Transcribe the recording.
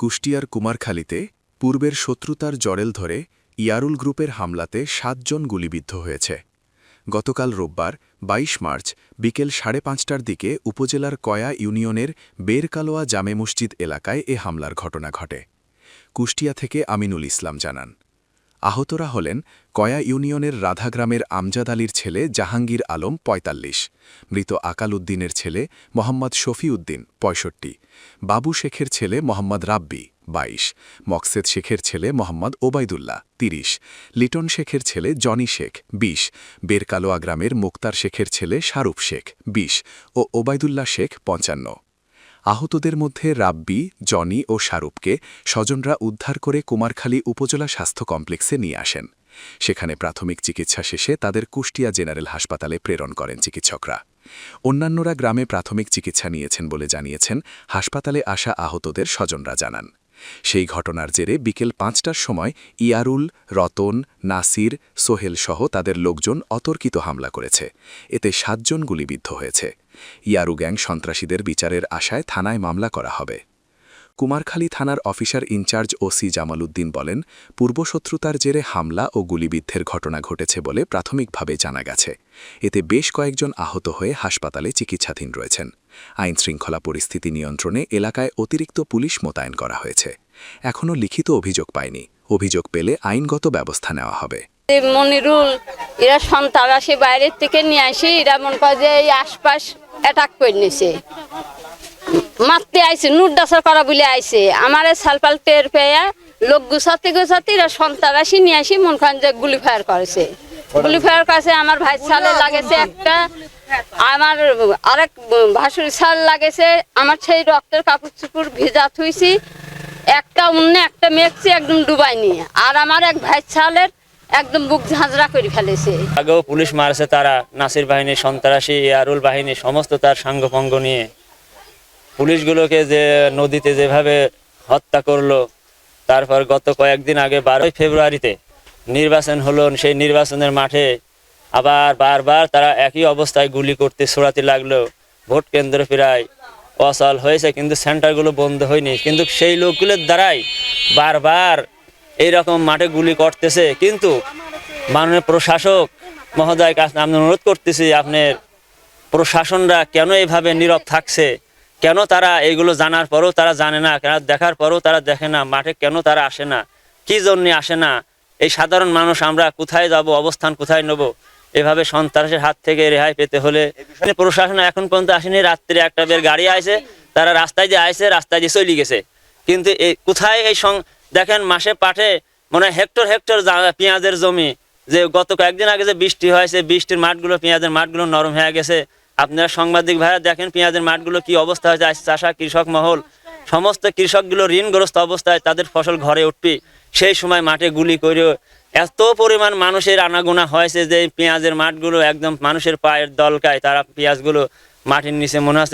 কুষ্টিয়ার কুমারখালীতে পূর্বের শত্রুতার জড়েল ধরে ইয়ারুল গ্রুপের হামলাতে ৭ জন গুলিবিদ্ধ হয়েছে। গতকাল রোববার ২২ মার্চ বিকেল ৫:৩০টার দিকে উপজেলার কয়া ইউনিয়নের বেরকালোয়া জামে মসজিদ এলাকায় এ হামলার ঘটনা ঘটে। কুষ্টিয়া থেকে আমিনুল ইসলাম জানান, আহতরা হলেন কয়া ইউনিয়নের রাধাগ্রামের আমজাদ আলীর ছেলে জাহাঙ্গীর আলম ৪৫, মৃত আকাল উদ্দিনের ছেলে মোহাম্মদ শফি উদ্দিন ৬৫, বাবু শেখের ছেলে মোহাম্মদ রাব্বি ২২, মকসেদ শেখের ছেলে মোহাম্মদ ওবায়দুল্লাহ ৩০, লিটন শেখের ছেলে জনি শেখ ২০, বেরকালোয়া গ্রামের মুক্তার শেখের ছেলে শারুফ শেখ ২০ ও ওবায়দুল্লাহ শেখ ৫৫। আহতদের মধ্যে রাব্বি, জনি ও শারুফকে স্বজনরা উদ্ধার করে কুমারখালী উপজেলা স্বাস্থ্য কমপ্লেক্সে নিয়ে আসেন। সেখানে প্রাথমিক চিকিৎসা শেষে তাদের কুষ্টিয়া জেনারেল হাসপাতালে প্রেরণ করেন চিকিৎসকরা। অন্যান্যরা গ্রামে প্রাথমিক চিকিৎসা নিয়েছেন বলে জানিয়েছেন হাসপাতালে আসা আহতদের স্বজনরা জানান। সেই ঘটনার জেরে বিকেল ৫টার সময় ইয়ারুল, রতন, নাসির, সোহেল সহ তাদের লোকজন অতর্কিত হামলা করেছে। এতে ৭ জন গুলিবিদ্ধ হয়েছে। ইয়ারু গ্যাং সন্ত্রাসীদের বিচারের আশায় থানায় মামলা করা হবে। কুমারখালী থানার officer in charge OC Jamal Uddin বলেন, পূর্বশত্রুতার জেরে হামলা ও গুলিবিদ্ধের ঘটনা ঘটেছে বলে প্রাথমিকভাবে জানা গেছে। এতে বেশ কয়েকজন আহত হয়ে হাসপাতালে চিকিৎসাধীন রয়েছেন। আইনশৃঙ্খলা পরিস্থিতি নিয়ন্ত্রণে এলাকায় অতিরিক্ত পুলিশ মোতায়েন করা হয়েছে। এখনও লিখিত অভিযোগ পায়নি। অভিযোগ পেলে আইনগত ব্যবস্থা নেওয়া হবে। মনিরুল এরা সন্ত্রাসী বাইরের থেকে নিয়ে আসি, এরা মনে করে যে এই আশপাশ অ্যাটাক করে নিছে, মারতে আইছে, নুড্ডাসার করা বলে আইছে। আমার সালপাল টের পেয়ে লোক গুছাতে গুছাতে এরা সন্ত্রাসী নিয়ে আসি মন খান যে গুলি ফায়ার করেছে। গুলি ফায়ার করেছে আমার ভাই সালে লাগেছে একটা, আমার আরেক ভাসুর সাল লাগেছে। আমার সেই রক্তের কাপড় চুপুর ভেজা থুইছি, একটা অন্য একটা মেঘছি একদম ডুবাই নিয়ে, আর আমার এক ভাই সালের একদম বুক ঝাঁঝরা করে ফেলেছে। আগেও পুলিশ মারছে তারা, নাসির বাহিনী, সন্ত্রাসী, ইয়ারুল বাহিনী সমস্ত তার সাঙ্গপঙ্গ নিয়ে পুলিশগুলোকে যে নদীতে যেভাবে হত্যা করলো। তারপর গত কয়েকদিন আগে ১২ ফেব্রুয়ারিতে নির্বাচন হলো, সেই নির্বাচনের মাঠে আবার বারবার তারা একই অবস্থায় গুলি করতে ছোড়াতে লাগলো। ভোট কেন্দ্র প্রায় অচল হয়েছে, কিন্তু সেন্টারগুলো বন্ধ হয়নি। কিন্তু সেই লোকগুলোর দ্বারাই বারবার এইরকম মাঠে গুলি করতেছে। কিন্তু মাননীয় প্রশাসক মহোদয়ের কাছে আমি অনুরোধ করতেছি, আপনার প্রশাসনরা কেন এইভাবে নীরব থাকছে? কেন তারা এইগুলো জানার পরও তারা জানে না, কেন দেখার পরও তারা দেখে না? মাঠে কেন তারা আসে না? কি জন্য আসে না? এই সাধারণ মানুষ আমরা কোথায় যাব, অবস্থান কোথায় নেব? এভাবে সন্ত্রাসের হাত থেকে রেহাই পেতে হলে প্রশাসন এখন পর্যন্ত আসেনি। রাত্রে একটা বের গাড়ি আসে, তারা রাস্তায় দিয়ে আসে, রাস্তায় দিয়ে চলে গেছে। কিন্তু এই কোথায় এই দেখেন মাসে পাঠে মনে হয় হেক্টর হেক্টর পেঁয়াজের জমি, যে গত কয়েকদিন আগে যে বৃষ্টি হয়েছে, বৃষ্টির মাঠগুলো, পেঁয়াজের মাঠগুলো নরম হয়ে গেছে। আপনারা সাংবাদিক ভাইরা দেখেন পেঁয়াজের মাঠগুলো কি অবস্থা হয়েছে। চাষা কৃষক মহল সমস্ত কৃষকগুলো ঋণগ্রস্ত অবস্থায়, তাদের ফসল ঘরে উঠবে, সেই সময় মাঠে গুলি করে এত পরিমাণ মানুষের আনাগোনা হয়েছে যে পেঁয়াজের মাঠগুলো একদম মানুষের পায়ের দলকায়, তারা পেঁয়াজগুলো মাটির নিচে মনে হচ্ছে